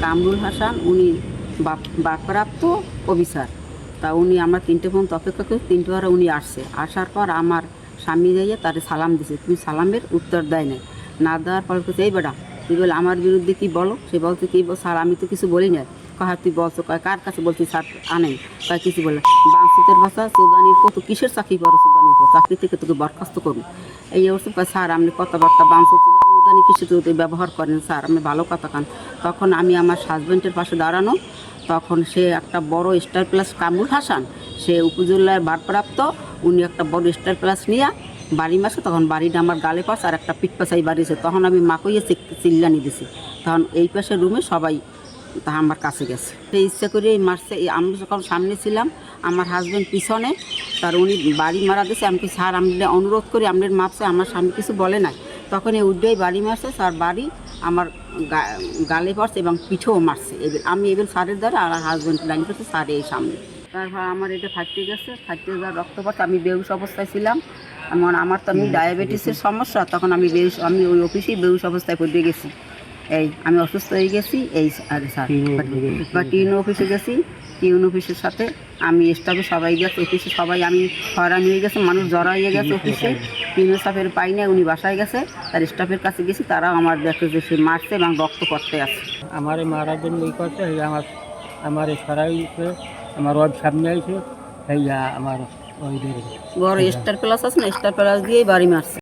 কামরুল হাসান, উনি বাপ্রাপ্ত অফিসার। তা উনি আমরা 3টে পর্যন্ত অপেক্ষা করি, 3টেবার উনি আসছে। আসার পর আমার স্বামী যাইয়া তারে সালাম দিছে, তুমি সালামের উত্তর দেয় নাই। না দেওয়ার পর বলছে, এই বেটা তুই বলে আমার বিরুদ্ধে কী বলো? সে বলছে কী বল স্যার, আমি তো কিছু বলি না। কয় তুই বলছো? কয় কার কাছে বলছি? স্যার আনেন। কয় কিছু বলে বাংসুতের ভাষা সুদানির কত কিসের চাকরি করো? সুদানির চাকরি থেকে তোকে বরখাস্ত করুন। এই অবস্থা। কয় স্যার আপনি কথাবার্তা বাংসুত সুদানি উদানি কিছু তো ব্যবহার করেন স্যার, আপনি ভালো কথা কান। তখন আমি আমার হাজব্যান্ডের পাশে দাঁড়ানো, তখন সে একটা বড় স্টার প্লাস কামরুল হাসান, সে উপজেলার ভারপ্রাপ্ত, উনি একটা বড় স্টার প্লাস নিয়ে বাড়ি মাসে, তখন বাড়িটা আমার গালে পাশ আর একটা পিঠ পাশাই বাড়িছে। তখন আমি মাকইয়ে চিল্লানি দিছি। তখন এই পাশে রুমে সবাই তা আমার কাছে গেছে। সে ইচ্ছা করে এই মারছে। আমি যখন সামনে ছিলাম, আমার হাজব্যান্ড পিছনে, তার উনি বাড়ি মারা দিয়েছে। আমি কি স্যার আমি অনুরোধ করি আপনার মাপছে, আমার স্বামী কিছু বলে নাই। তখন এই উড্ডেই বাড়ি মারছে, স্যার বাড়ি আমার গালে পড়ছে এবং পিঠেও মারছে। এবার আমি এবার স্যারের দ্বারা আর হাজব্যান্ড লাইন করছে, স্যার এই সামনে। তারপর আমার এটা ফাটতে গেছে, ফাটতে যাওয়ার রক্ত পড়ছে। আমি বেহুশ অবস্থায় ছিলাম। আমার তো আমি ডায়াবেটিসের সমস্যা, তখন আমি ওই অফিসেই বেহুশ অবস্থায় পড়ে গেছি। এই আমি অসুস্থ হয়ে গেছি। এই আরে স্যার বা টিউন অফিসে গেছি। টিউন অফিসের সাথে আমি স্টাফে সবাই গেছে, অফিসে সবাই আমি হয়রান হয়ে গেছে, মানুষ জড়া হয়ে গেছে অফিসে। টিউন স্টাফের পাই না, উনি বাসায় গেছে, তার স্টাফের কাছে গেছি, তারাও আমার দেখে যে সে মারছে এবং রক্ত করতে আছে। আমার মারার জন্য এই করছে, আমার সরাইছে, আমার ওর সামনে আইছে, আমার ওই বড় স্টার প্লাস আছে না, স্টার প্লাস দিয়েই বাড়ি মারছে।